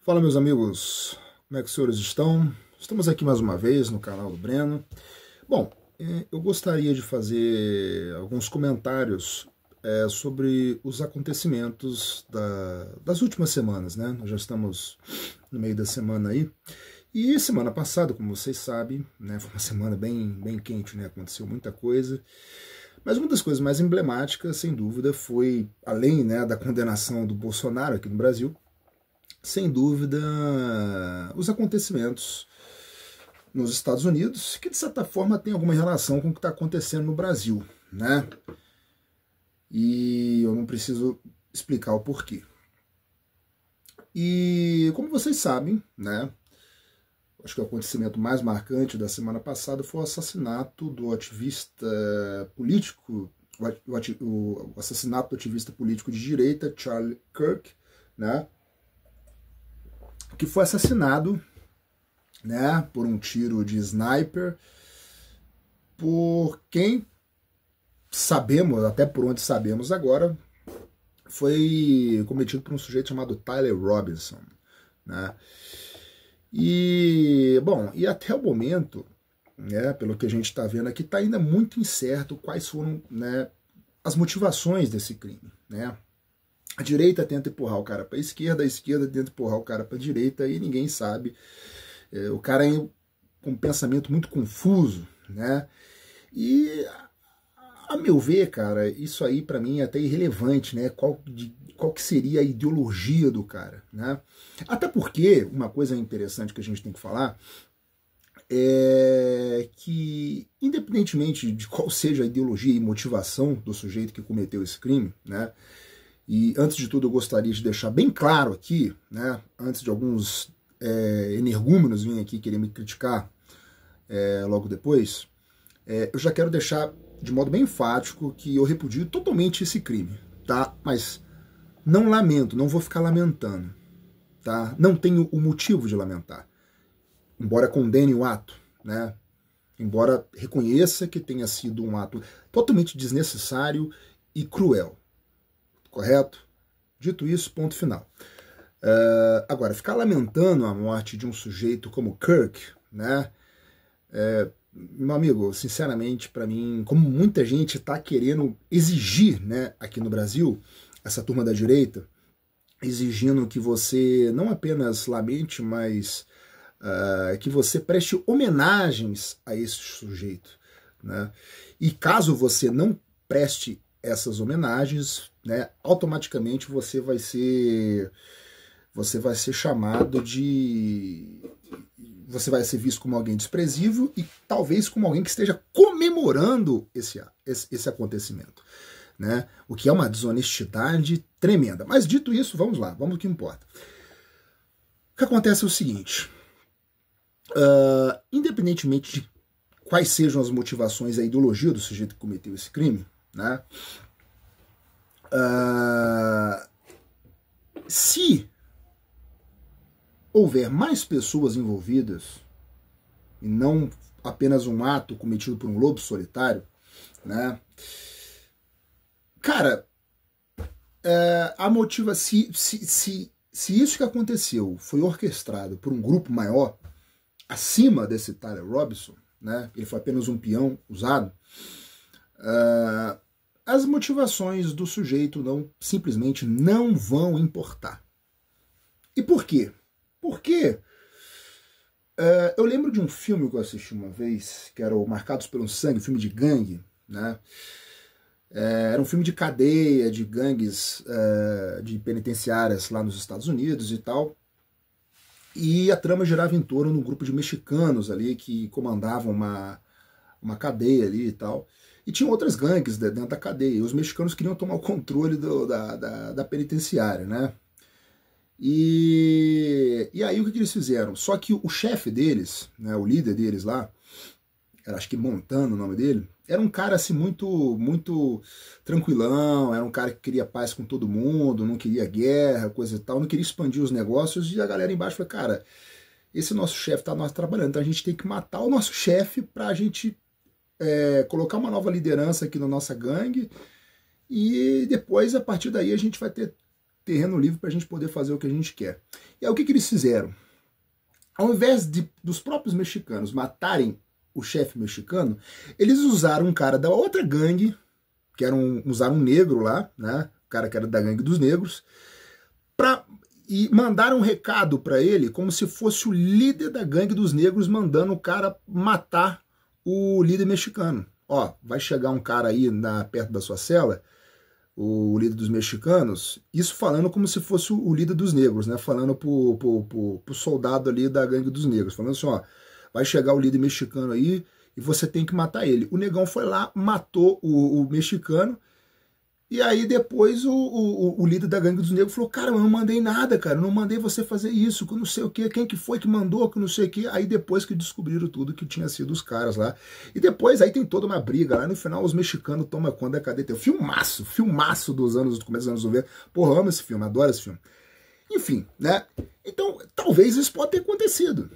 Fala, meus amigos, como é que os senhores estão? Estamos aqui mais uma vez no canal do Breno. Bom, eu gostaria de fazer alguns comentários sobre os acontecimentos das últimas semanas, né? Nós já estamos no meio da semana aí. E semana passada, como vocês sabem, né, foi uma semana bem quente, né? Aconteceu muita coisa. Mas uma das coisas mais emblemáticas, sem dúvida, foi, além, né, da condenação do Bolsonaro aqui no Brasil, sem dúvida, os acontecimentos nos Estados Unidos, que de certa forma tem alguma relação com o que está acontecendo no Brasil, né? E eu não preciso explicar o porquê. E como vocês sabem, né? Acho que o acontecimento mais marcante da semana passada foi o assassinato do ativista político, o assassinato do ativista político de direita, Charlie Kirk, né? Que foi assassinado, né, por um tiro de sniper, por quem sabemos, até por onde sabemos agora, foi cometido por um sujeito chamado Tyler Robinson, né? E, bom, e até o momento, né, pelo que a gente está vendo aqui, está ainda muito incerto quais foram, né, as motivações desse crime, né? A direita tenta empurrar o cara para a esquerda tenta empurrar o cara para a direita e ninguém sabe. O cara é com um pensamento muito confuso, né? E, a meu ver, cara, isso aí para mim é até irrelevante, né? Qual que seria a ideologia do cara, né? Até porque, uma coisa interessante que a gente tem que falar é que, independentemente de qual seja a ideologia e motivação do sujeito que cometeu esse crime, né? E antes de tudo eu gostaria de deixar bem claro aqui, né, antes de alguns energúmenos virem aqui querer me criticar logo depois, eu já quero deixar de modo bem enfático que eu repudio totalmente esse crime, tá? Mas não lamento, não vou ficar lamentando, tá? Não tenho o motivo de lamentar, embora condene o ato, né? Embora reconheça que tenha sido um ato totalmente desnecessário e cruel. Correto? Dito isso, ponto final. Agora, ficar lamentando a morte de um sujeito como Kirk, né? Meu amigo, sinceramente, para mim, como muita gente está querendo exigir, né, aqui no Brasil, essa turma da direita, exigindo que você não apenas lamente, mas que você preste homenagens a esse sujeito, né? E caso você não preste essas homenagens, né, automaticamente você vai ser chamado de... Você vai ser visto como alguém desprezível e talvez como alguém que esteja comemorando esse acontecimento, né? O que é uma desonestidade tremenda. Mas dito isso, vamos lá, vamos ao que importa. O que acontece é o seguinte, independentemente de quais sejam as motivações, a ideologia do sujeito que cometeu esse crime, né? Se houver mais pessoas envolvidas e não apenas um ato cometido por um lobo solitário, né? Cara, a motiva se isso que aconteceu foi orquestrado por um grupo maior acima desse Tyler Robinson, né? Ele foi apenas um peão usado. As motivações do sujeito simplesmente não vão importar. E por quê? Porque eu lembro de um filme que eu assisti uma vez, que era o Marcados pelo Sangue, filme de gangue, né? Era um filme de cadeia, de gangues, de penitenciárias lá nos Estados Unidos e tal. E a trama girava em torno de um grupo de mexicanos ali que comandavam uma cadeia ali e tal. E tinham outras gangues dentro da cadeia. E os mexicanos queriam tomar o controle da penitenciária, né? E aí o que eles fizeram? Só que o chefe deles, né, o líder deles lá, era, acho que Montano o nome dele, era um cara assim muito tranquilão, era um cara que queria paz com todo mundo, não queria guerra, coisa e tal, não queria expandir os negócios. E a galera embaixo falou, cara, esse nosso chefe tá nós trabalhando, então a gente tem que matar o nosso chefe pra gente colocar uma nova liderança aqui na nossa gangue, e depois, a partir daí, a gente vai ter terreno livre para a gente poder fazer o que a gente quer. E aí o que eles fizeram? Ao invés dos próprios mexicanos matarem o chefe mexicano, eles usaram um cara da outra gangue, usaram um negro lá, né? O cara que era da gangue dos negros, e mandaram um recado para ele como se fosse o líder da gangue dos negros mandando o cara matar o líder mexicano. Ó, vai chegar um cara aí perto da sua cela, o líder dos mexicanos, isso falando como se fosse o líder dos negros, né? Falando pro soldado ali da gangue dos negros, falando assim, ó, vai chegar o líder mexicano aí e você tem que matar ele. O negão foi lá, matou o mexicano, e aí depois o líder da gangue dos negros falou, cara, eu não mandei nada, cara, eu não mandei você fazer isso, que não sei o que, quem que foi que mandou, que não sei o que. Aí depois que descobriram tudo que tinha sido os caras lá. E depois aí tem toda uma briga lá, no final os mexicanos tomam conta da cadeia. Filmaço do começo dos anos 90. Porra, eu amo esse filme, adoro esse filme. Enfim, né? Então, talvez isso pode ter acontecido,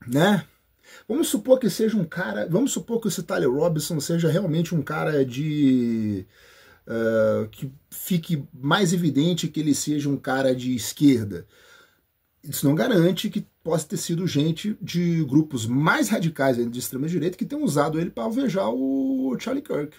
né? Vamos supor que seja um cara, vamos supor que esse Tyler Robinson seja realmente um cara que fique mais evidente que ele seja um cara de esquerda. Isso não garante que possa ter sido gente de grupos mais radicais de extrema-direita que tenham usado ele para alvejar o Charlie Kirk.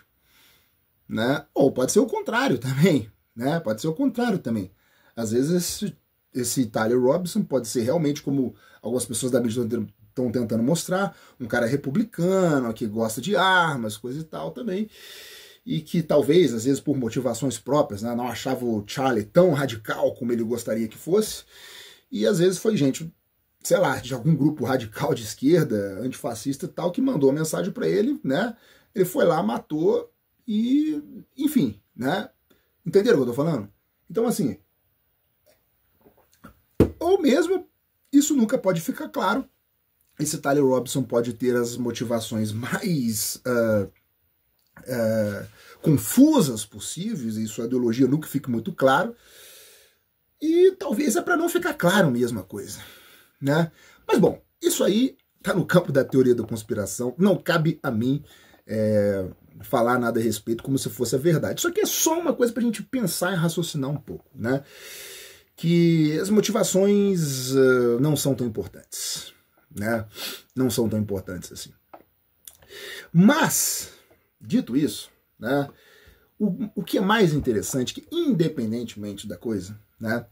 Né? Ou pode ser o contrário também. Né? Pode ser o contrário também. Às vezes esse Tyler Robinson pode ser realmente, como algumas pessoas da mídia estão tentando mostrar, um cara republicano, que gosta de armas, coisa e tal também. E que talvez, às vezes, por motivações próprias, né, não achava o Charlie tão radical como ele gostaria que fosse, e às vezes foi gente, sei lá, de algum grupo radical de esquerda, antifascista e tal, que mandou uma mensagem para ele, né, ele foi lá, matou, e, enfim, né, entenderam o que eu tô falando? Então, assim, ou mesmo, isso nunca pode ficar claro, esse Tyler Robinson pode ter as motivações mais confusas possíveis, e sua ideologia nunca fica muito claro, e talvez é para não ficar claro mesmo a coisa, né? Mas bom, isso aí tá no campo da teoria da conspiração, não cabe a mim falar nada a respeito como se fosse a verdade. Isso aqui é só uma coisa pra gente pensar e raciocinar um pouco, né? Que as motivações não são tão importantes, né? Não são tão importantes assim. Mas, dito isso, né, o que é mais interessante, que independentemente da coisa, né,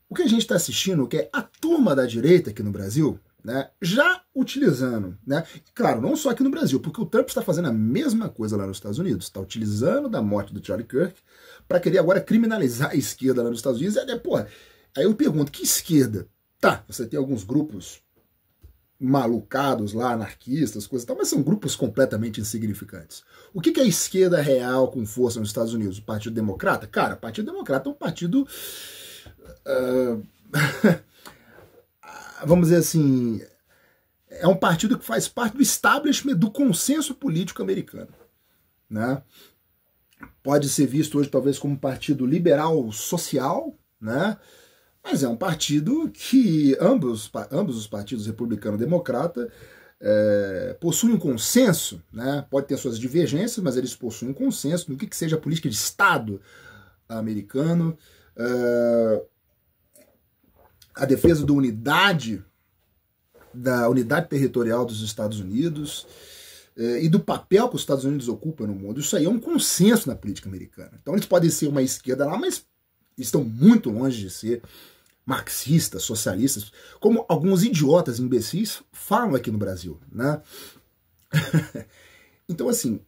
o que a gente está assistindo, que é a turma da direita aqui no Brasil, né, já utilizando, né, e claro, não só aqui no Brasil, porque o Trump está fazendo a mesma coisa lá nos Estados Unidos, está utilizando da morte do Charlie Kirk para querer agora criminalizar a esquerda lá nos Estados Unidos. Aí eu pergunto, que esquerda? Tá, você tem alguns grupos malucados lá, anarquistas, coisas e tal, mas são grupos completamente insignificantes. O que é a esquerda real com força nos Estados Unidos? O Partido Democrata? Cara, o Partido Democrata é um partido... vamos dizer assim... É um partido que faz parte do establishment, do consenso político americano. Né? Pode ser visto hoje talvez como um partido liberal social, né? Mas é um partido que ambos os partidos, republicano e democrata, possuem um consenso, né? Pode ter suas divergências, mas eles possuem um consenso no que seja a política de Estado americano, a defesa da unidade territorial dos Estados Unidos e do papel que os Estados Unidos ocupam no mundo. Isso aí é um consenso na política americana. Então eles podem ser uma esquerda lá, mas estão muito longe de ser marxistas, socialistas, como alguns idiotas imbecis falam aqui no Brasil, né? Então, assim,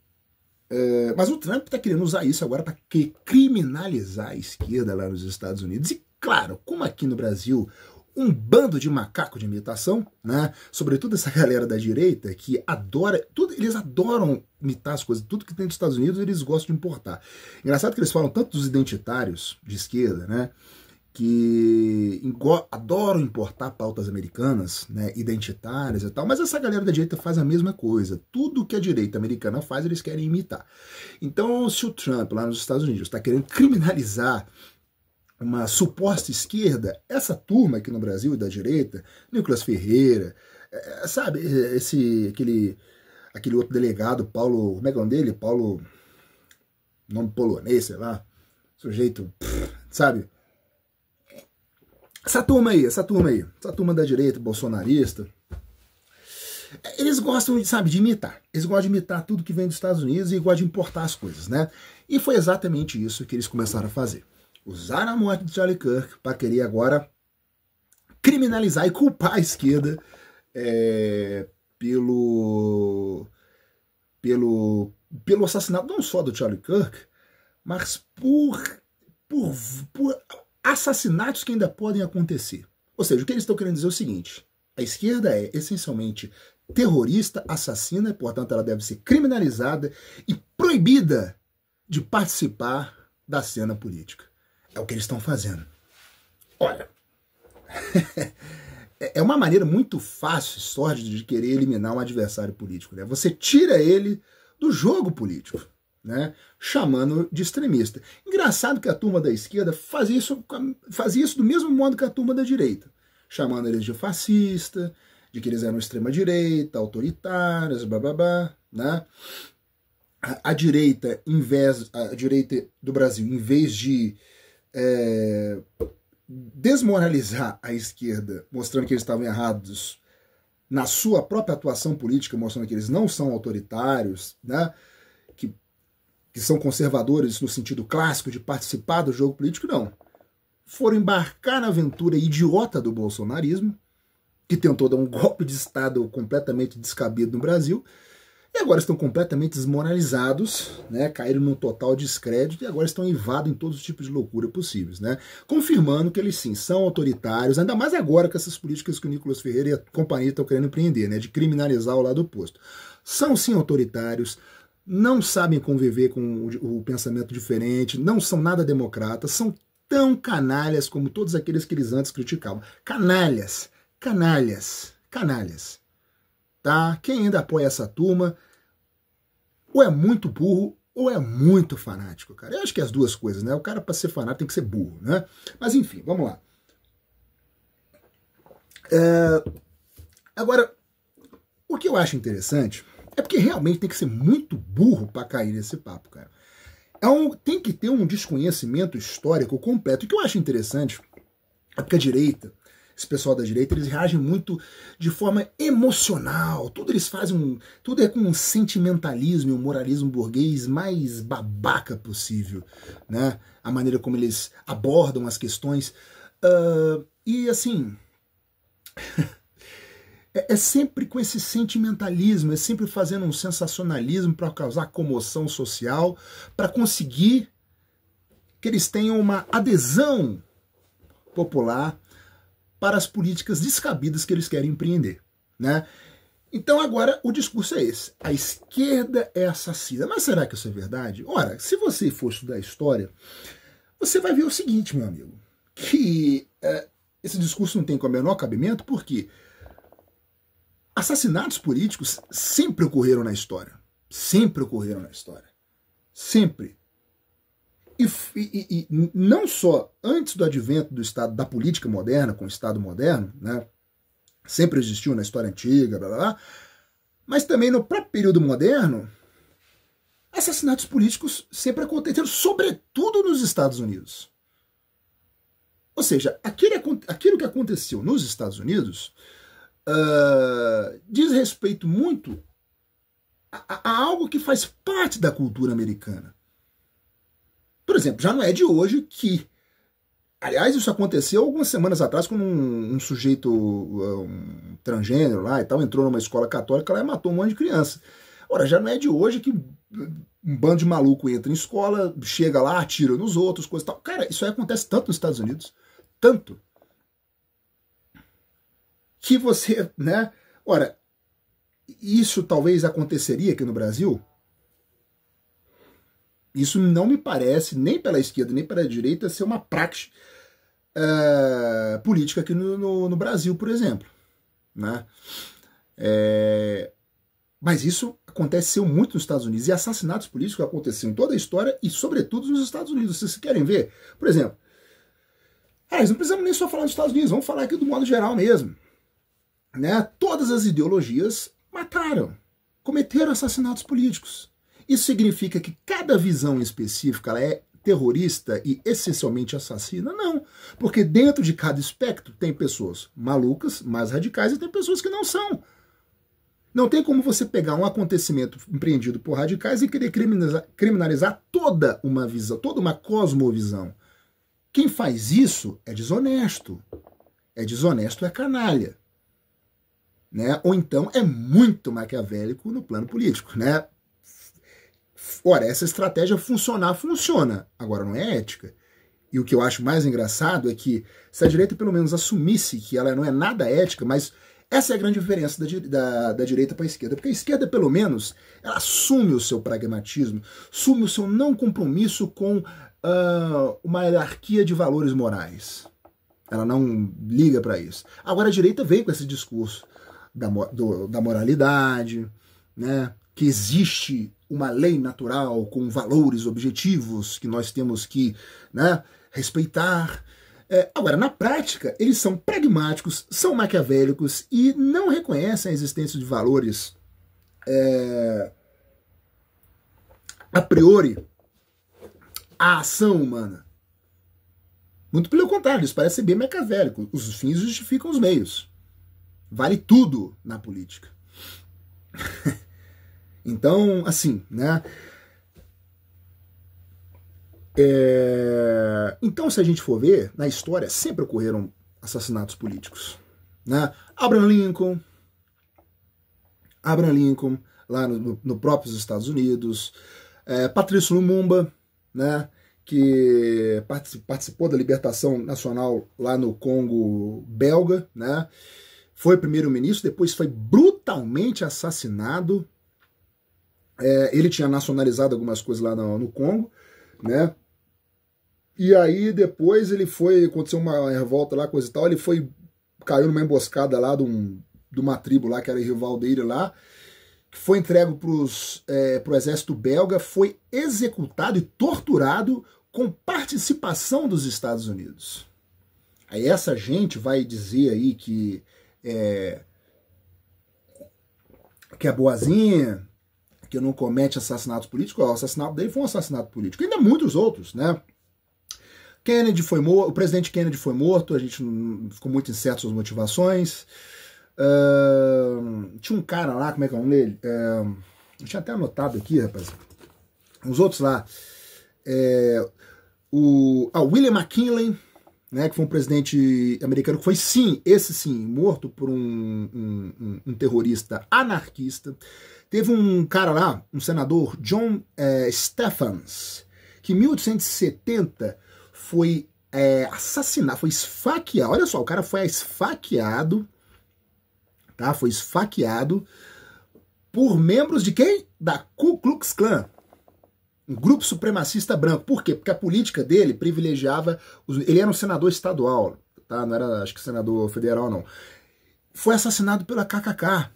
mas o Trump está querendo usar isso agora para criminalizar a esquerda lá nos Estados Unidos. E, claro, como aqui no Brasil, um bando de macaco de imitação, né? Sobretudo essa galera da direita que adora, eles adoram imitar as coisas, tudo que tem nos Estados Unidos eles gostam de importar. Engraçado que eles falam tanto dos identitários de esquerda, né? Que adoram importar pautas americanas, né, identitárias e tal, mas essa galera da direita faz a mesma coisa. Tudo que a direita americana faz, eles querem imitar. Então, se o Trump, lá nos Estados Unidos, está querendo criminalizar uma suposta esquerda, essa turma aqui no Brasil da direita, Nicolas Ferreira, sabe, aquele outro delegado, Paulo, como é que é o nome dele? Paulo, nome polonês, sei lá, sujeito, sabe, essa turma da direita bolsonarista, eles gostam, sabe, de imitar. Eles gostam de imitar tudo que vem dos Estados Unidos e gostam de importar as coisas, né? E foi exatamente isso que eles começaram a fazer. Usaram a morte de Charlie Kirk para querer agora criminalizar e culpar a esquerda pelo assassinato não só do Charlie Kirk, mas por assassinatos que ainda podem acontecer. Ou seja, o que eles estão querendo dizer é o seguinte: a esquerda é essencialmente terrorista, assassina, e, portanto, ela deve ser criminalizada e proibida de participar da cena política. É o que eles estão fazendo. Olha, é uma maneira muito fácil e sórdida de querer eliminar um adversário político, né? Você tira ele do jogo político, né? Chamando de extremista. Engraçado que a turma da esquerda fazia isso do mesmo modo que a turma da direita, chamando eles de fascista, de que eles eram extrema-direita, autoritários, blá, né? A direita do Brasil, em vez de desmoralizar a esquerda, mostrando que eles estavam errados na sua própria atuação política, mostrando que eles não são autoritários, né? Que são conservadores no sentido clássico de participar do jogo político, não. Foram embarcar na aventura idiota do bolsonarismo, que tentou dar um golpe de Estado completamente descabido no Brasil, e agora estão completamente desmoralizados, né? Caíram num total descrédito e agora estão invadindo em todos os tipos de loucura possíveis, né? Confirmando que eles sim são autoritários, ainda mais agora com essas políticas que o Nicolas Ferreira e a companhia estão querendo empreender, né? De criminalizar o lado oposto. São sim autoritários, não sabem conviver com o pensamento diferente, não são nada democratas, são tão canalhas como todos aqueles que eles antes criticavam. Canalhas, canalhas, canalhas. Tá? Quem ainda apoia essa turma ou é muito burro ou é muito fanático, cara. Eu acho que é as duas coisas, né? O cara, para ser fanático, tem que ser burro, né? Mas enfim, vamos lá. Agora, o que eu acho interessante é porque realmente tem que ser muito burro para cair nesse papo, cara. Tem que ter um desconhecimento histórico completo. O que eu acho interessante é porque a direita, esse pessoal da direita, eles reagem muito de forma emocional. Tudo eles fazem, tudo é com um sentimentalismo e um moralismo burguês mais babaca possível, né? A maneira como eles abordam as questões. E assim... É sempre com esse sentimentalismo, é sempre fazendo um sensacionalismo para causar comoção social, para conseguir que eles tenham uma adesão popular para as políticas descabidas que eles querem empreender, né? Então agora o discurso é esse: a esquerda é assassina. Mas será que isso é verdade? Ora, se você for estudar história, você vai ver o seguinte, meu amigo, que esse discurso não tem com o menor cabimento, porque assassinatos políticos sempre ocorreram na história. Sempre ocorreram na história. Sempre. E não só antes do advento do Estado, da política moderna, com o Estado moderno, né? Sempre existiu na história antiga, blá, blá, blá, mas também no próprio período moderno, assassinatos políticos sempre aconteceram, sobretudo nos Estados Unidos. Ou seja, aquilo que aconteceu nos Estados Unidos diz respeito muito a algo que faz parte da cultura americana. Por exemplo, já não é de hoje que... Aliás, isso aconteceu algumas semanas atrás quando um sujeito um transgênero lá e tal entrou numa escola católica lá e matou um monte de criança. Ora, já não é de hoje que um bando de maluco entra em escola, chega lá, atira nos outros, coisa e tal. Cara, isso aí acontece tanto nos Estados Unidos, tanto, que você, né? Ora, isso talvez aconteceria aqui no Brasil? Isso não me parece, nem pela esquerda, nem pela direita, ser uma prática política aqui no Brasil, por exemplo, né? Mas isso aconteceu muito nos Estados Unidos, e assassinatos políticos aconteceram em toda a história e, sobretudo, nos Estados Unidos. Vocês querem ver? Por exemplo, não precisamos nem só falar dos Estados Unidos, vamos falar aqui do modo geral mesmo. Né? Todas as ideologias mataram, cometeram assassinatos políticos. Isso significa que cada visão específica ela é terrorista e essencialmente assassina? Não, porque dentro de cada espectro tem pessoas malucas, mais radicais, e tem pessoas que não são. Não tem como você pegar um acontecimento empreendido por radicais e querer criminalizar toda uma visão, toda uma cosmovisão. Quem faz isso é desonesto. É desonesto, é canalha. Né? Ou então é muito maquiavélico no plano político. Né? Ora, essa estratégia funciona. Agora, não é ética. E o que eu acho mais engraçado é que se a direita pelo menos assumisse que ela não é nada ética, mas essa é a grande diferença da direita para a esquerda. Porque a esquerda, pelo menos, ela assume o seu pragmatismo, assume o seu não compromisso com uma hierarquia de valores morais. Ela não liga para isso. Agora a direita veio com esse discurso da moralidade, né? Que existe uma lei natural com valores objetivos que nós temos que, né, respeitar. Agora, na prática, eles são pragmáticos, são maquiavélicos e não reconhecem a existência de valores a priori à ação humana. Muito pelo contrário, eles parecem bem maquiavélicos. Os fins justificam os meios. Vale tudo na política. Então, assim, né? Então, se a gente for ver, na história sempre ocorreram assassinatos políticos. Né? Abraham Lincoln, lá no próprios Estados Unidos, Patrício Lumumba, né? Que participou da libertação nacional lá no Congo belga, né? Foi primeiro-ministro, depois foi brutalmente assassinado. Ele tinha nacionalizado algumas coisas lá no Congo, né? E aí depois aconteceu uma revolta lá, coisa e tal, caiu numa emboscada lá de uma tribo lá, que era rival dele lá, que foi entregue pro exército belga, foi executado e torturado com participação dos Estados Unidos. Aí essa gente vai dizer aí que é boazinha, que não comete assassinatos políticos. O assassinato dele foi um assassinato político. E ainda muitos outros, né? O presidente Kennedy foi morto, a gente ficou muito incerto suas motivações. Tinha um cara lá, como é que é o nome dele? Eu tinha até anotado aqui, rapaz. Os outros lá. William McKinley, né, que foi um presidente americano que foi, esse sim, morto por um terrorista anarquista. Teve um cara lá, um senador, John Stephens, que em 1870 foi assassinado, foi esfaqueado. Olha só, o cara foi esfaqueado, tá? Foi esfaqueado por membros de quem? Da Ku Klux Klan, um grupo supremacista branco. Por quê? Porque a política dele privilegiava... Ele era um senador estadual, tá? Não era, acho que, senador federal, não. Foi assassinado pela KKK.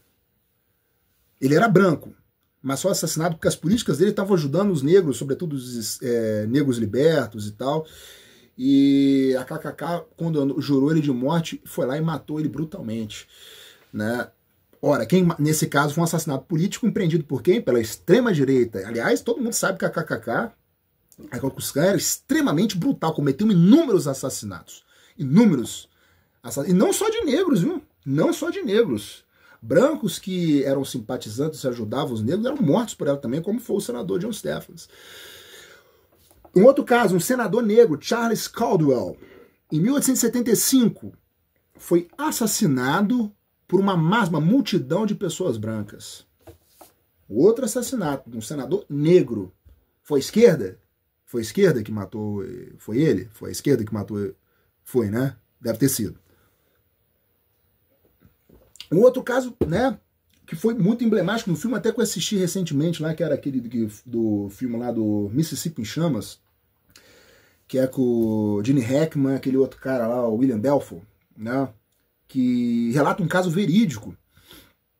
Ele era branco, mas foi assassinado porque as políticas dele estavam ajudando os negros, sobretudo os negros libertos e tal. E a KKK, quando jurou ele de morte, foi lá e matou ele brutalmente, né? Ora, nesse caso foi um assassinato político empreendido por quem? Pela extrema-direita. Aliás, todo mundo sabe que a KKK, era extremamente brutal, cometeu inúmeros assassinatos. Inúmeros. E não só de negros, viu? Não só de negros. Brancos que eram simpatizantes e ajudavam os negros eram mortos por ela também, como foi o senador John Stephens. Um outro caso, um senador negro, Charles Caldwell, em 1875, foi assassinado por uma multidão de pessoas brancas. Outro assassinato de um senador negro. Foi a esquerda? Foi a esquerda que matou? Foi ele? Foi a esquerda que matou? Foi, né? Deve ter sido. Um outro caso, né, que foi muito emblemático no filme, até que eu assisti recentemente lá, que era aquele do filme lá do Mississippi em Chamas, que é com o Gene Hackman, aquele outro cara lá, o William Belfort, né, que relata um caso verídico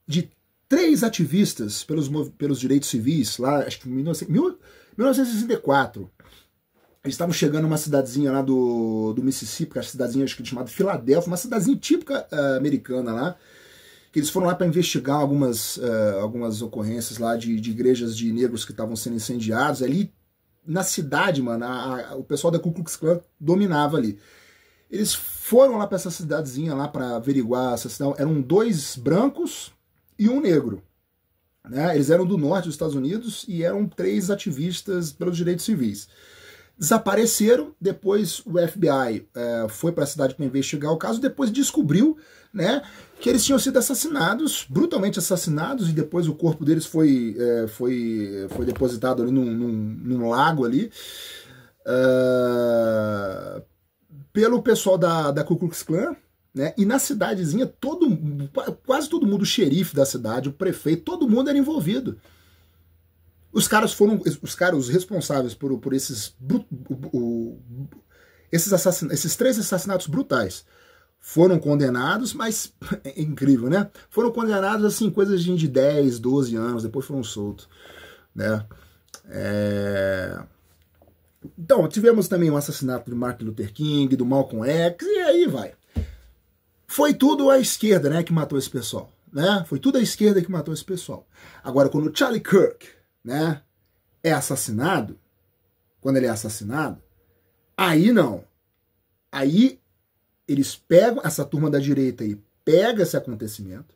de 3 ativistas pelos direitos civis, lá, acho que em 1964. Eles estavam chegando numa cidadezinha lá do Mississippi, que é uma cidadezinha acho que chamada Filadélfia, uma cidadezinha típica americana lá, que eles foram lá para investigar algumas ocorrências lá de igrejas de negros que estavam sendo incendiados. Ali na cidade, mano, o pessoal da Ku Klux Klan dominava ali. Eles foram lá para essa cidadezinha lá para averiguar essa cidade. Eram 2 brancos e 1 negro. Né? Eles eram do norte dos Estados Unidos e eram 3 ativistas pelos direitos civis. Desapareceram, depois o FBI foi para a cidade para investigar o caso, depois descobriu, né, que eles tinham sido assassinados, brutalmente assassinados, e depois o corpo deles foi depositado ali num lago ali, pelo pessoal da Ku Klux Klan. Né? E na cidadezinha, quase todo mundo, o xerife da cidade, o prefeito, todo mundo era envolvido. Os caras foram, os responsáveis por esses 3 assassinatos brutais foram condenados, mas é incrível, né? Foram condenados assim, coisas de 10, 12 anos, depois foram soltos, né? Então, tivemos também o assassinato do Martin Luther King, do Malcolm X, e aí vai. Foi tudo a esquerda, né, que matou esse pessoal, né? Foi tudo a esquerda que matou esse pessoal. Agora, quando o Charlie Kirk, né, é assassinado, quando ele é assassinado, aí não. Aí eles pegam, essa turma da direita aí, pega esse acontecimento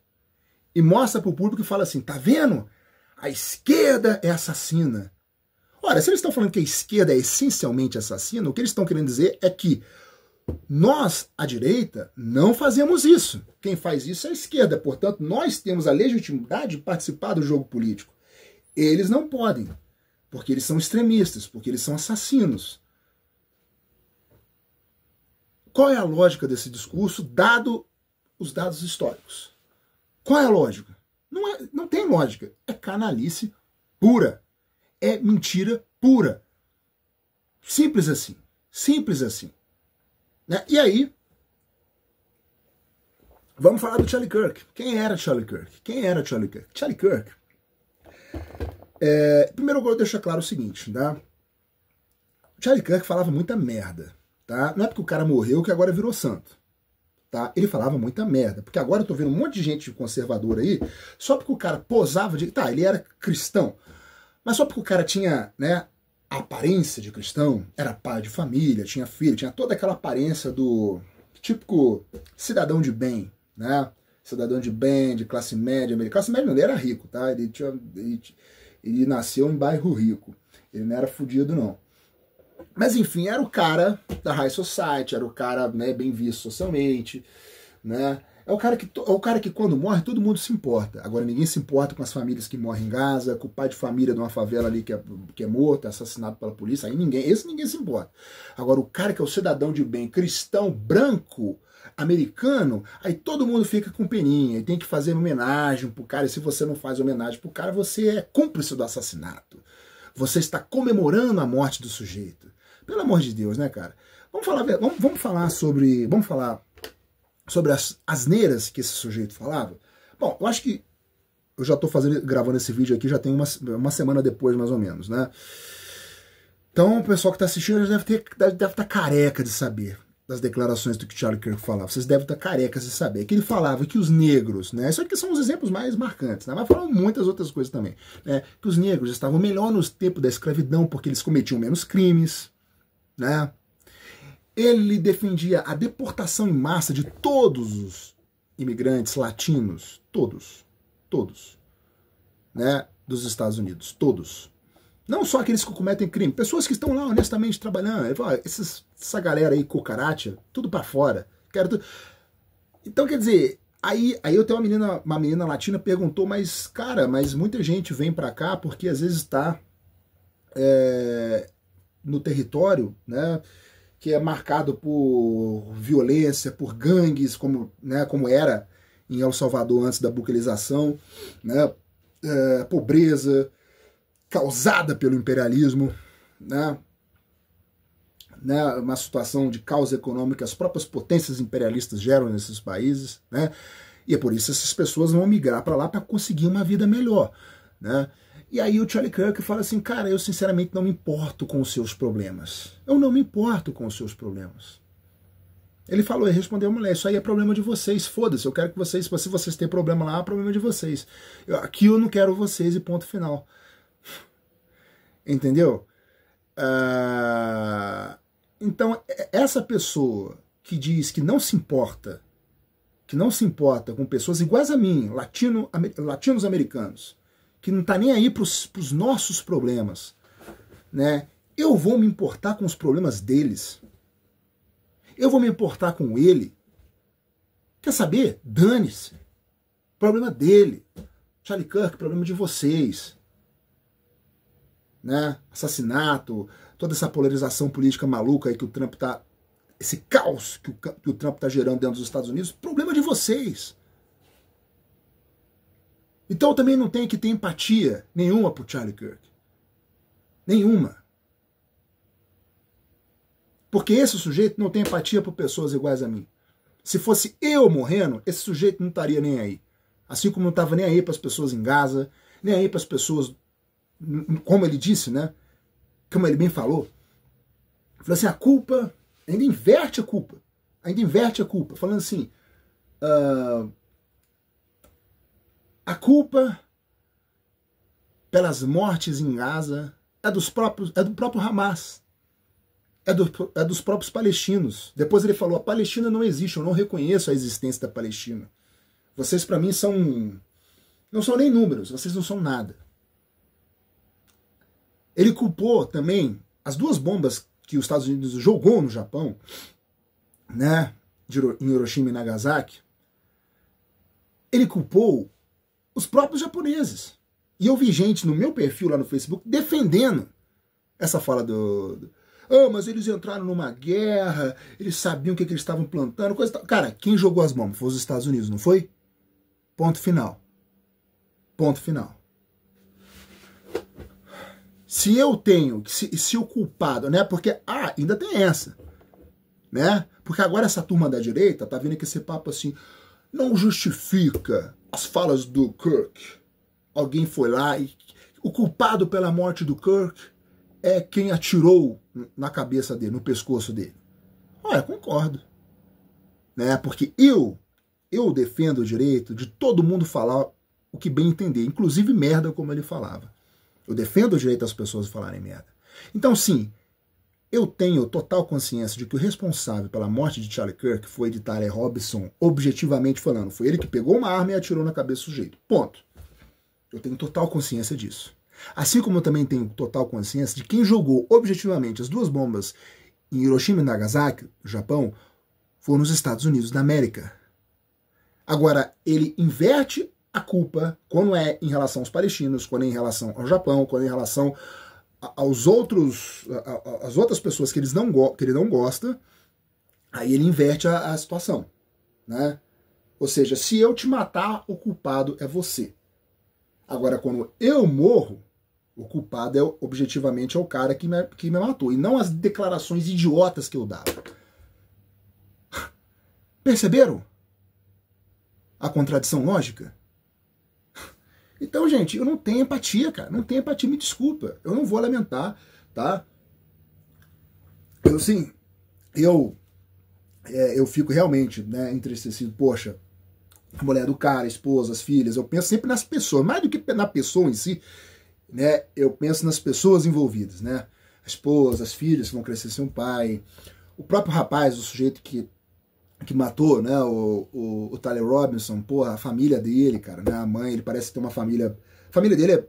e mostra pro público e fala assim, tá vendo? A esquerda é assassina. Ora, se eles estão falando que a esquerda é essencialmente assassina, o que eles estão querendo dizer é que nós, a direita, não fazemos isso. Quem faz isso é a esquerda. Portanto, nós temos a legitimidade de participar do jogo político. Eles não podem, porque eles são extremistas, porque eles são assassinos. Qual é a lógica desse discurso, dado os dados históricos? Qual é a lógica? Não tem lógica. É canalice pura. É mentira pura. Simples assim. Simples assim. Né? E aí, vamos falar do Charlie Kirk. Quem era Charlie Kirk? Quem era Charlie Kirk? Charlie Kirk. Primeiro eu vou deixar claro o seguinte, tá? O Charlie Kirk falava muita merda, tá? Não é porque o cara morreu que agora virou santo, tá? Ele falava muita merda, porque agora eu tô vendo um monte de gente conservadora aí, só porque o cara posava de... Tá, ele era cristão, mas só porque o cara tinha, né, a aparência de cristão, era pai de família, tinha filho, tinha toda aquela aparência do típico cidadão de bem, né? Cidadão de bem, de classe média. Classe média não, ele era rico, tá? Ele nasceu em bairro rico. Ele não era fudido, não. Mas enfim, era o cara da high society, era o cara, né, bem visto socialmente, né? É o cara que quando morre todo mundo se importa. Agora ninguém se importa com as famílias que morrem em Gaza, com o pai de família de uma favela ali que é morto, assassinado pela polícia. Aí ninguém se importa. Agora o cara que é o cidadão de bem, cristão, branco, americano, aí todo mundo fica com peninha e tem que fazer homenagem pro cara. E se você não faz homenagem pro cara, você é cúmplice do assassinato. Você está comemorando a morte do sujeito. Pelo amor de Deus, né, cara? Vamos falar sobre as asneiras que esse sujeito falava. Bom, eu acho que eu já estou gravando esse vídeo aqui, já tem uma semana depois, mais ou menos, né? Então o pessoal que está assistindo já deve estar careca de saber das declarações do que Charlie Kirk falava. Vocês devem estar carecas de saber. Que ele falava que os negros, né? Isso aqui são os exemplos mais marcantes, né? Mas falam muitas outras coisas também. Né? Que os negros estavam melhor nos tempos da escravidão porque eles cometiam menos crimes, né? Ele defendia a deportação em massa de todos os imigrantes latinos, todos, né, dos Estados Unidos, todos. Não só aqueles que cometem crime, pessoas que estão lá honestamente trabalhando. Ele fala, essa galera aí, cucaracha, tudo pra fora. Então, quer dizer, aí eu tenho uma menina latina perguntou, mas, cara, mas muita gente vem pra cá porque às vezes tá no território, né, que é marcado por violência, por gangues, como era em El Salvador antes da bucalização, né? Pobreza causada pelo imperialismo, né? Uma situação de causa econômica que as próprias potências imperialistas geram nesses países, né? E é por isso que essas pessoas vão migrar para lá para conseguir uma vida melhor, né? E aí o Charlie Kirk fala assim, cara, eu sinceramente não me importo com os seus problemas. Eu não me importo com os seus problemas. Ele falou, ele respondeu a mulher, isso aí é problema de vocês, foda-se, eu quero que vocês, se vocês têm problema lá, é problema de vocês. Aqui eu não quero vocês e ponto final. Entendeu? Então, essa pessoa que diz que não se importa com pessoas iguais a mim, latinos americanos, que não tá nem aí pros nossos problemas, né? Eu vou me importar com os problemas deles. Eu vou me importar com ele. Quer saber? Dane-se. Problema dele. Charlie Kirk, problema de vocês. Né? Assassinato, toda essa polarização política maluca aí que o Trump tá... Esse caos que o Trump tá gerando dentro dos Estados Unidos, problema de vocês. Então eu também não tenho que ter empatia nenhuma por Charlie Kirk. Nenhuma. Porque esse sujeito não tem empatia por pessoas iguais a mim. Se fosse eu morrendo, esse sujeito não estaria nem aí. Assim como não estava nem aí para as pessoas em Gaza, nem aí para as pessoas, como ele disse, né? Como ele bem falou. Ele falou assim, a culpa, ainda inverte a culpa. Falando assim, a culpa pelas mortes em Gaza é do próprio Hamas. É dos próprios palestinos. Depois ele falou, a Palestina não existe, eu não reconheço a existência da Palestina. Vocês para mim não são nem números, vocês não são nada. Ele culpou também as duas bombas que os Estados Unidos jogou no Japão, né, em Hiroshima e Nagasaki. Ele culpou os próprios japoneses. E eu vi gente no meu perfil lá no Facebook defendendo essa fala mas eles entraram numa guerra, eles sabiam o que eles estavam plantando, coisa tal. Cara, quem jogou as bombas foi os Estados Unidos, não foi? Ponto final. Ponto final. Se eu tenho, se o culpado, né? Porque, ainda tem essa, né? Porque agora essa turma da direita tá vindo com esse papo assim, não justifica as falas do Kirk. Alguém foi lá e o culpado pela morte do Kirk é quem atirou na cabeça dele, no pescoço dele. Olha, concordo. Né? Porque eu defendo o direito de todo mundo falar o que bem entender, inclusive merda, como ele falava. Eu defendo o direito das pessoas falarem merda. Então, sim, eu tenho total consciência de que o responsável pela morte de Charlie Kirk foi de Tyler Robinson, objetivamente falando. Foi ele que pegou uma arma e atirou na cabeça do sujeito. Ponto. Eu tenho total consciência disso. Assim como eu também tenho total consciência de quem jogou objetivamente as duas bombas em Hiroshima e Nagasaki, no Japão, foram os Estados Unidos da América. Agora, ele inverte a culpa quando é em relação aos palestinos, quando é em relação ao Japão, quando é em relação às outras pessoas que ele não gosta, aí ele inverte a situação. Né? Ou seja, se eu te matar, o culpado é você. Agora, quando eu morro, o culpado objetivamente é o cara que me matou, e não as declarações idiotas que eu dava. Perceberam a contradição lógica? Então, gente, eu não tenho empatia, cara. Não tenho empatia, me desculpa. Eu não vou lamentar, tá? Eu fico realmente, né, entristecido. Poxa, a mulher do cara, a esposa, as filhas. Eu penso sempre nas pessoas, mais do que na pessoa em si, né? Eu penso nas pessoas envolvidas, né? A esposa, as filhas que vão crescer sem um pai, o próprio rapaz, o sujeito que matou, né, o Tyler Robinson, porra, a família dele, cara, né, a mãe, ele parece ter uma família... A família dele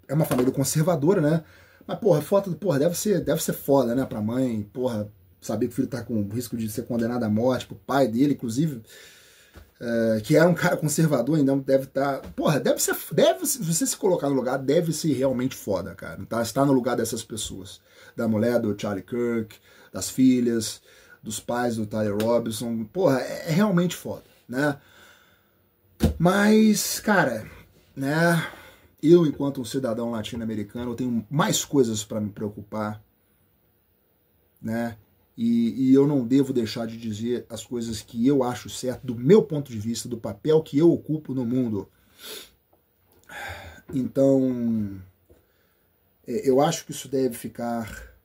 é uma família conservadora, né? Mas, porra, deve ser foda, né, pra mãe, porra, saber que o filho tá com risco de ser condenado à morte, pro pai dele, inclusive, que era um cara conservador, ainda deve estar... Porra, se você se colocar no lugar, deve ser realmente foda, cara, tá? Estar no lugar dessas pessoas, da mulher do Charlie Kirk, das filhas, dos pais do Tyler Robinson, porra, é realmente foda, né? Mas, cara, né, eu, enquanto um cidadão latino-americano, eu tenho mais coisas para me preocupar, né? E eu não devo deixar de dizer as coisas que eu acho certo, do meu ponto de vista, do papel que eu ocupo no mundo. Então, eu acho que isso deve ficar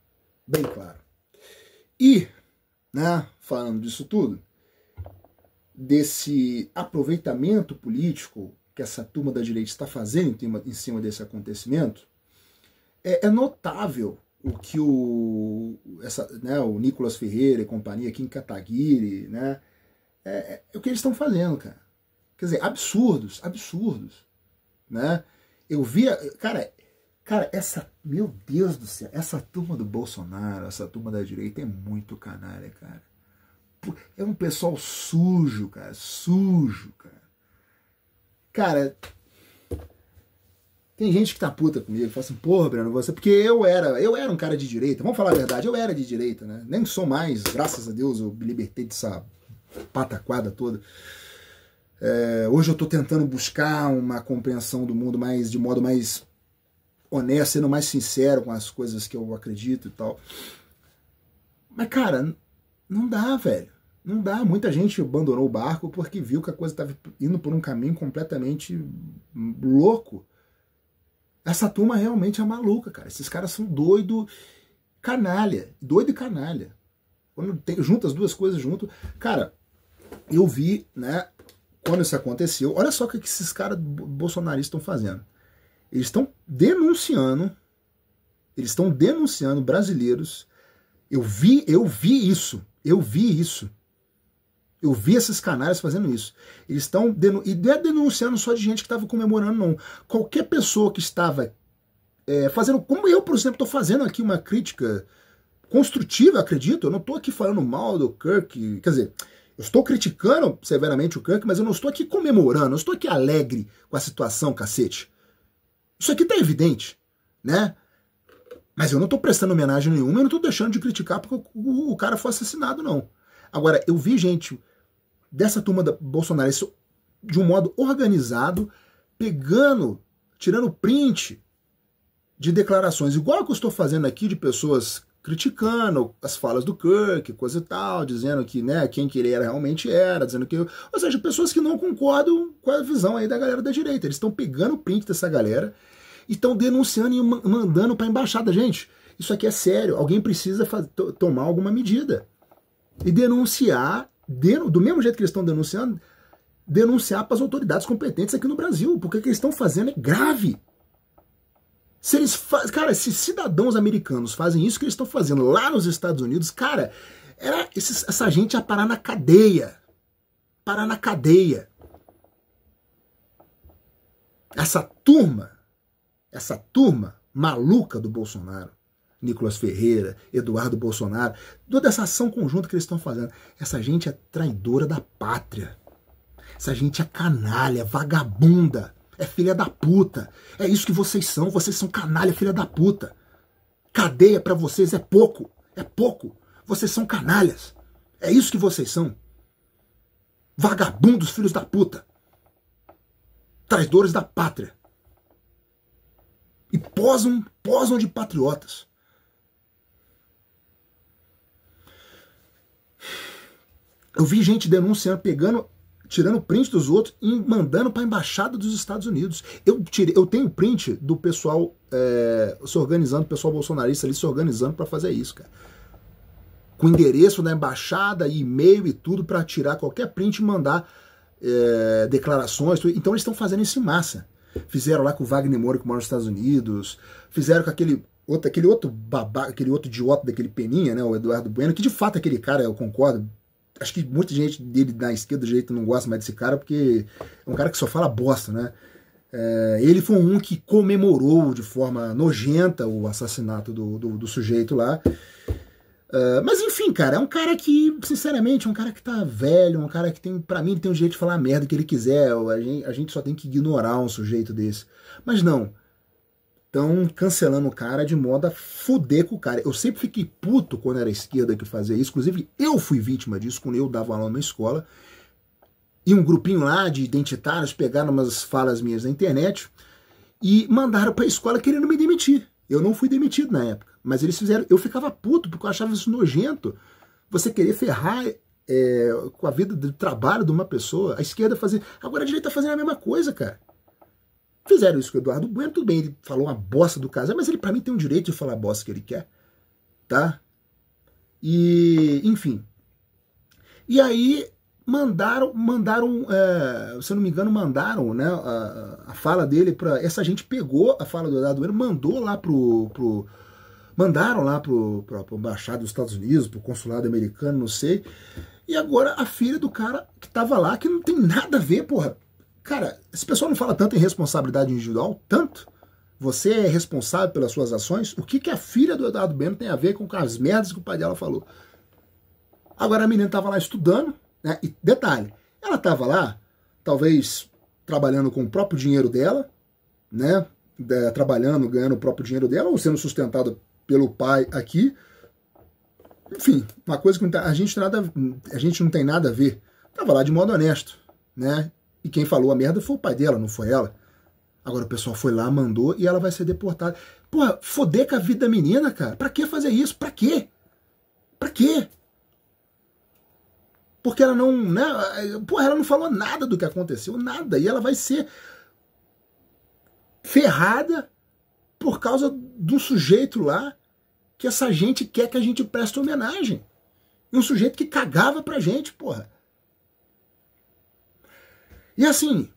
bem claro. E, né, falando disso tudo, desse aproveitamento político que essa turma da direita está fazendo em cima desse acontecimento, é notável o Nicolas Ferreira e companhia aqui em Kataguiri, né? É o que eles estão fazendo, cara. Quer dizer, absurdos, né? Eu via, cara, meu Deus do céu, essa turma do Bolsonaro, essa turma da direita é muito canalha, cara. É um pessoal sujo, cara, cara. Cara, tem gente que tá puta comigo, fala assim, porra, Breno, você... Porque eu era um cara de direita, vamos falar a verdade, eu era de direita, né? Nem sou mais, graças a Deus, eu me libertei dessa pataquada toda. Hoje eu tô tentando buscar uma compreensão do mundo de modo mais honesto, sendo mais sincero com as coisas que eu acredito e tal. Mas, cara, não dá, velho. Não dá. Muita gente abandonou o barco porque viu que a coisa estava indo por um caminho completamente louco. Essa turma realmente é maluca, cara. Esses caras são doido e canalha. Quando junta as duas coisas junto, cara, eu vi, né, quando isso aconteceu, olha só o que esses caras bolsonaristas estão fazendo. Eles estão denunciando brasileiros. Eu vi isso. Eu vi esses canais fazendo isso. Eles estão denunciando só de gente que estava comemorando, não. Qualquer pessoa que estava fazendo, como eu, por exemplo, estou fazendo aqui uma crítica construtiva, acredito. Eu não estou aqui falando mal do Kirk. Quer dizer, eu estou criticando severamente o Kirk, mas eu não estou aqui comemorando. Eu estou aqui alegre com a situação, cacete. Isso aqui tá evidente, né? Mas eu não estou prestando homenagem nenhuma, eu não estou deixando de criticar porque o cara foi assassinado, não. Agora, eu vi gente dessa turma da Bolsonaro de um modo organizado, tirando print de declarações, igual que eu estou fazendo aqui, de pessoas criticando as falas do Kirk, coisa e tal, dizendo que, né, quem que ele era realmente era, dizendo que... Ou seja, pessoas que não concordam com a visão aí da galera da direita. Eles estão pegando o print dessa galera e estão denunciando e mandando para a embaixada. Gente, isso aqui é sério, alguém precisa tomar alguma medida. E denunciar, do mesmo jeito que eles estão denunciando, denunciar para as autoridades competentes aqui no Brasil, porque o que eles estão fazendo é grave. Cara, se cidadãos americanos fazem isso que eles estão fazendo lá nos Estados Unidos, cara, essa gente ia parar na cadeia. Parar na cadeia. Essa turma maluca do Bolsonaro, Nicolas Ferreira, Eduardo Bolsonaro, toda essa ação conjunta que eles estão fazendo, essa gente é traidora da pátria. Essa gente é canalha, vagabunda, é filha da puta. É isso que vocês são canalha, filha da puta. Cadeia pra vocês é pouco, Vocês são canalhas. É isso que vocês são. Vagabundos, filhos da puta. Traidores da pátria. E posam de patriotas. Eu vi gente denunciando, tirando print dos outros e mandando para a embaixada dos Estados Unidos. Eu tenho print do pessoal se organizando, o pessoal bolsonarista ali se organizando para fazer isso, cara. Com endereço da embaixada, e-mail e tudo para tirar qualquer print e mandar declarações. Tudo. Então eles estão fazendo isso em massa. Fizeram lá com o Wagner Moura, que mora nos Estados Unidos. Fizeram com aquele outro babaca, aquele outro idiota daquele Peninha, né, o Eduardo Bueno, que de fato aquele cara, eu concordo. Acho que muita gente dele da esquerda do direito não gosta mais desse cara, porque é um cara que só fala bosta, né? Ele foi um que comemorou de forma nojenta o assassinato do sujeito lá. Mas enfim, cara, é um cara que, sinceramente, é um cara que tá velho, um cara que tem, pra mim, ele tem um jeito de falar a merda que ele quiser. A gente só tem que ignorar um sujeito desse. Mas não. Estão cancelando o cara de modo a fuder com o cara. Eu sempre fiquei puto quando era a esquerda que fazia isso. Inclusive, eu fui vítima disso quando eu dava aula na escola. E um grupinho lá de identitários pegaram umas falas minhas na internet e mandaram pra escola querendo me demitir. Eu não fui demitido na época. Mas eles fizeram... Eu ficava puto porque eu achava isso nojento. Você querer ferrar com a vida do trabalho de uma pessoa. A esquerda fazia... Agora a direita tá fazendo a mesma coisa, cara. Fizeram isso com o Eduardo Bueno, tudo bem, ele falou uma bosta do caso, mas ele pra mim tem o direito de falar a bosta que ele quer, tá? E, enfim. E aí mandaram, se eu não me engano, mandaram, né, a fala dele pra... Essa gente pegou a fala do Eduardo Bueno, mandou lá pro Mandaram lá para a embaixada dos Estados Unidos, para o consulado americano, não sei. E agora a filha do cara que estava lá, que não tem nada a ver, porra. Cara, esse pessoal não fala tanto em responsabilidade individual, tanto. Você é responsável pelas suas ações. O que a filha do Eduardo Bueno tem a ver com as merdas que o pai dela falou? Agora a menina estava lá estudando, né? E detalhe, ela estava lá, talvez trabalhando com o próprio dinheiro dela, né? Trabalhando, ganhando o próprio dinheiro dela, ou sendo sustentada pelo pai aqui. Enfim, uma coisa que a gente não tem nada a ver. Estava lá de modo honesto, né? E quem falou a merda foi o pai dela, não foi ela. Agora o pessoal foi lá, mandou e ela vai ser deportada. Porra, foder com a vida da menina, cara. Pra que fazer isso? Pra quê? Pra quê? Porque ela não, né? Porra, ela não falou nada do que aconteceu, nada. E ela vai ser ferrada por causa do sujeito lá que essa gente quer que a gente preste homenagem. E um sujeito que cagava pra gente, porra. E assim...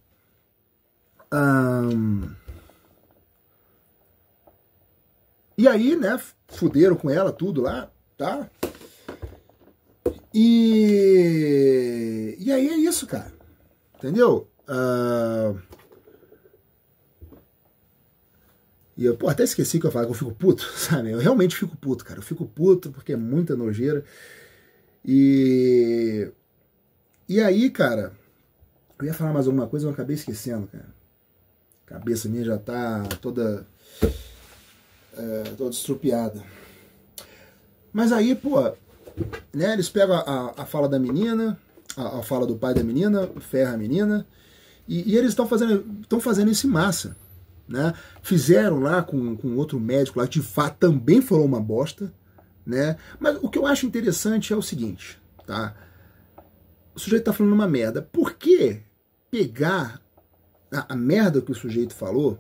E aí, né, fuderam com ela tudo lá, tá? E aí é isso, cara. Entendeu? E eu, até esqueci que eu falei que eu fico puto, sabe? Eu realmente fico puto, cara. Eu fico puto porque é muita nojeira. E aí, cara, eu ia falar mais alguma coisa, eu acabei esquecendo, cara. A cabeça minha já tá toda estrupiada. Mas aí, pô, né, eles pegam a fala da menina, a fala do pai da menina, ferra a menina, e eles estão fazendo isso em massa, né? Fizeram lá com outro médico lá, que de fato também falou uma bosta, né? Mas o que eu acho interessante é o seguinte, tá? O sujeito tá falando uma merda. Por que pegar a merda que o sujeito falou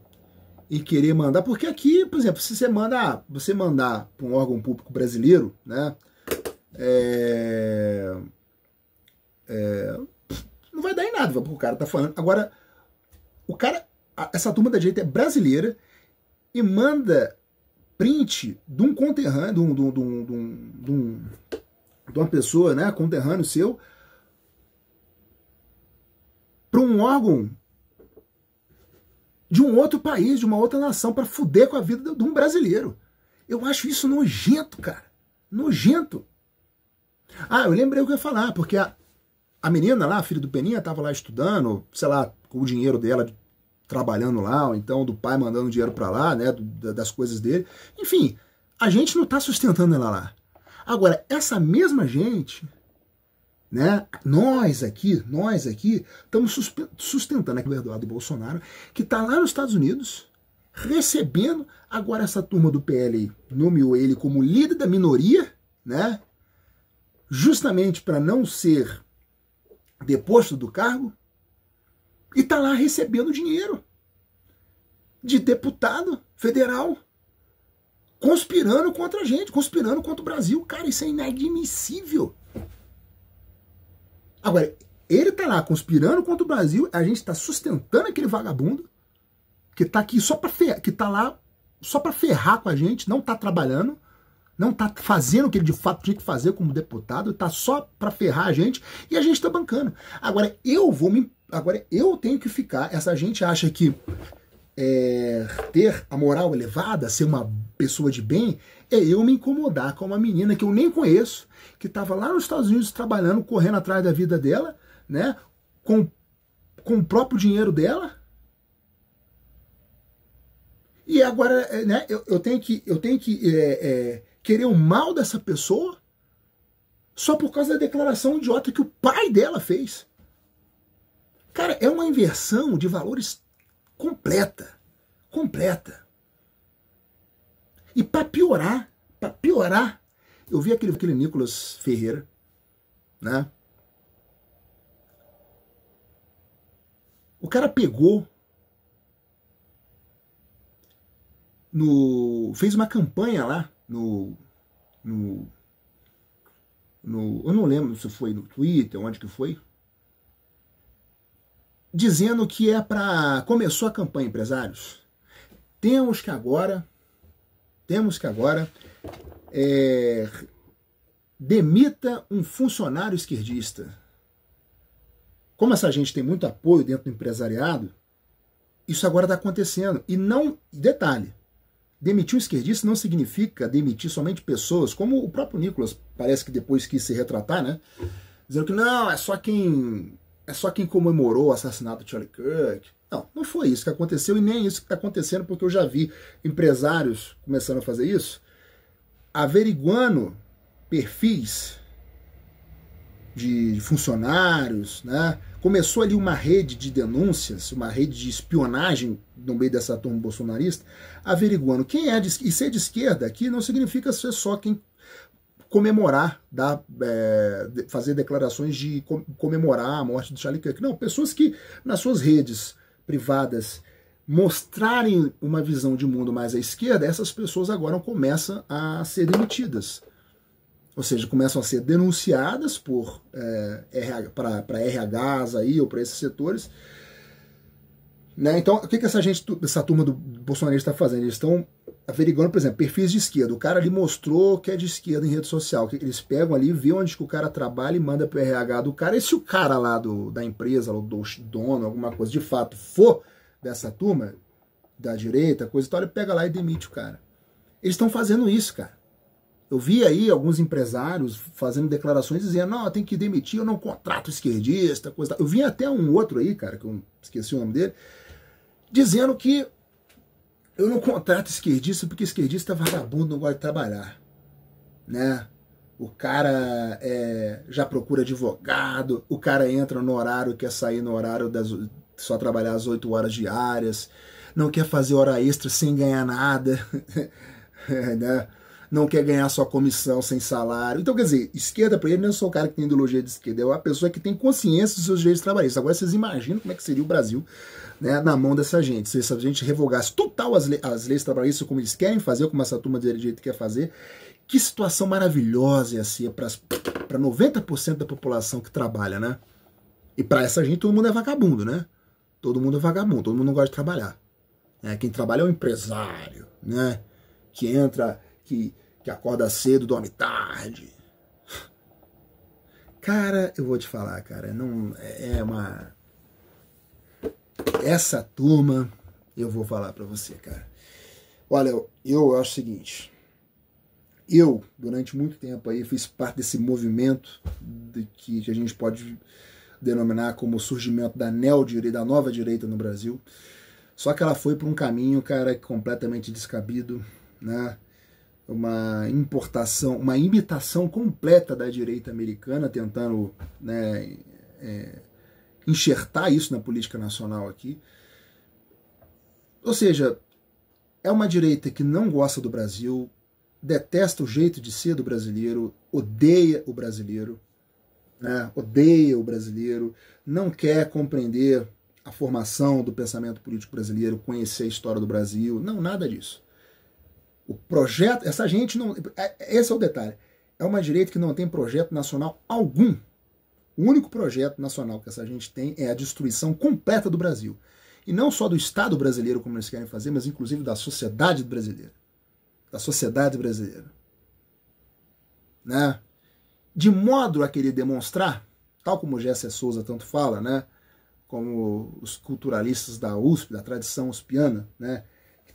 e querer mandar? Porque aqui, por exemplo, se você mandar para um órgão público brasileiro, né? Não vai dar em nada, porque o cara tá falando. Agora, essa turma da direita é brasileira e manda print de um conterrâneo, de uma pessoa, né, conterrâneo seu, para um órgão de um outro país, de uma outra nação, para fuder com a vida de um brasileiro. Eu acho isso nojento, cara. Nojento. Eu lembrei o que eu ia falar, porque a menina lá, a filha do Peninha, estava lá estudando, sei lá, com o dinheiro dela, trabalhando lá, ou então do pai mandando dinheiro para lá, né, das coisas dele. Enfim, a gente não está sustentando ela lá. Agora, essa mesma gente, né, nós aqui, estamos sustentando aqui o Eduardo Bolsonaro, que está lá nos Estados Unidos, recebendo, agora essa turma do PL nomeou ele como líder da minoria, né, justamente para não ser deposto do cargo, e está lá recebendo dinheiro de deputado federal, conspirando contra a gente, conspirando contra o Brasil. Cara, isso é inadmissível. Agora, ele tá lá conspirando contra o Brasil, a gente tá sustentando aquele vagabundo que tá aqui só para que tá lá só para ferrar com a gente, não tá trabalhando, não tá fazendo o que ele de fato tinha que fazer como deputado, tá só para ferrar a gente e a gente tá bancando. Agora eu tenho que ficar, essa gente acha que ter a moral elevada, ser uma pessoa de bem, é eu me incomodar com uma menina que eu nem conheço, que estava lá nos Estados Unidos trabalhando, correndo atrás da vida dela, né, com o próprio dinheiro dela. E agora, né, eu tenho que querer o mal dessa pessoa só por causa da declaração idiota que o pai dela fez. Cara, é uma inversão de valores completa. E para piorar, eu vi aquele Nicolas Ferreira, né? O cara pegou, fez uma campanha lá eu não lembro se foi no Twitter, onde que foi, dizendo que começou a campanha, empresários. Temos que agora demita um funcionário esquerdista. Como essa gente tem muito apoio dentro do empresariado, isso agora está acontecendo. E não, detalhe, demitir um esquerdista não significa demitir somente pessoas, como o próprio Nicolas parece que depois quis se retratar, né? Dizendo que não, é só quem comemorou o assassinato de Charlie Kirk. Não, não foi isso que aconteceu e nem isso que está acontecendo, porque eu já vi empresários começando a fazer isso, averiguando perfis de funcionários, né? Começou ali uma rede de denúncias, uma rede de espionagem no meio dessa turma bolsonarista, averiguando quem é e ser de esquerda aqui não significa ser só quem comemorar, fazer declarações de comemorar a morte de Charlie Kirk. Não, pessoas que nas suas redes privadas mostrarem uma visão de mundo mais à esquerda, essas pessoas agora começam a ser demitidas. Ou seja, começam a ser denunciadas para RHs aí, ou para esses setores. Né? Então, o que essa turma do bolsonarista está fazendo? Eles estão averiguando, por exemplo, perfis de esquerda. O cara ali mostrou que é de esquerda em rede social. Que eles pegam ali, vê onde que o cara trabalha e manda para o RH do cara. E se o cara lá da empresa, do dono, alguma coisa, de fato, for dessa turma, da direita, coisa e tal, ele pega lá e demite o cara. Eles estão fazendo isso, cara. Eu vi aí alguns empresários fazendo declarações dizendo, não, tem que demitir, eu não contrato esquerdista, coisa tal. Eu vi até um outro aí, cara, que eu esqueci o nome dele, dizendo que eu não contrato esquerdista porque esquerdista é vagabundo, não gosta de trabalhar. Né? O cara já procura advogado, o cara entra no horário, quer sair no horário só trabalhar as 8 horas diárias, não quer fazer hora extra sem ganhar nada, né? Não quer ganhar sua comissão sem salário. Então, quer dizer, esquerda para ele não é só o cara que tem ideologia de esquerda, é uma pessoa que tem consciência dos seus direitos trabalhistas. Agora vocês imaginam como é que seria o Brasil, né, na mão dessa gente. Se essa gente revogasse total as leis trabalhistas como eles querem fazer, como essa turma de direita quer fazer, que situação maravilhosa ia ser para 90% da população que trabalha, né? E para essa gente todo mundo é vagabundo, né? Todo mundo é vagabundo, todo mundo não gosta de trabalhar. Quem trabalha é um empresário, né? Que entra... Que acorda cedo, dorme tarde. Cara, eu vou te falar, cara, não essa turma, eu vou falar pra você, cara. Olha, eu acho o seguinte, eu, durante muito tempo aí, fiz parte desse movimento que a gente pode denominar como o surgimento da neodireita, da nova direita no Brasil, só que ela foi por um caminho, cara, completamente descabido, né? Uma importação, uma imitação completa da direita americana, tentando, né, enxertar isso na política nacional aqui. Ou seja, é uma direita que não gosta do Brasil, detesta o jeito de ser do brasileiro, odeia o brasileiro, né, não quer compreender a formação do pensamento político brasileiro, conhecer a história do Brasil, não, nada disso. O projeto, essa gente não... Esse é o detalhe. É uma direita que não tem projeto nacional algum. O único projeto nacional que essa gente tem é a destruição completa do Brasil. E não só do Estado brasileiro, como eles querem fazer, mas inclusive da sociedade brasileira. Da sociedade brasileira. Né? De modo a querer demonstrar, tal como o Gessé Souza tanto fala, né? Como os culturalistas da USP, da tradição uspiana, né?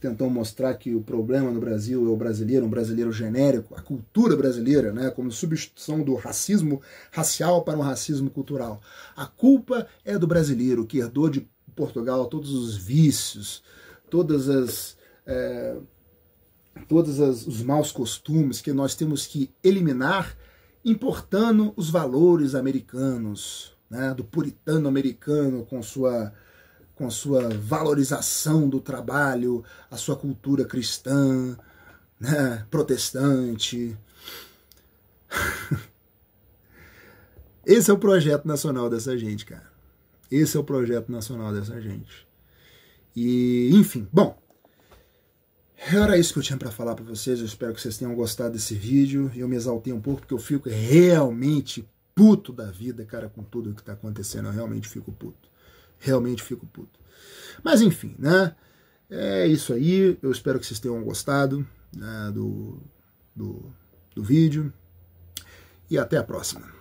Tentou mostrar que o problema no Brasil é o brasileiro, um brasileiro genérico, a cultura brasileira, né, como substituição do racismo racial para um racismo cultural. A culpa é do brasileiro, que herdou de Portugal todos os vícios, todos os maus costumes que nós temos que eliminar, importando os valores americanos, né, do puritano americano com sua valorização do trabalho, a sua cultura cristã, né, protestante. Esse é o projeto nacional dessa gente, cara. Esse é o projeto nacional dessa gente. E, enfim, bom, era isso que eu tinha para falar para vocês. Eu espero que vocês tenham gostado desse vídeo. Eu me exaltei um pouco porque eu fico realmente puto da vida, cara, com tudo o que tá acontecendo. Eu realmente fico puto. Realmente fico puto. Mas enfim, né? É isso aí. Eu espero que vocês tenham gostado, né, do vídeo. E até a próxima.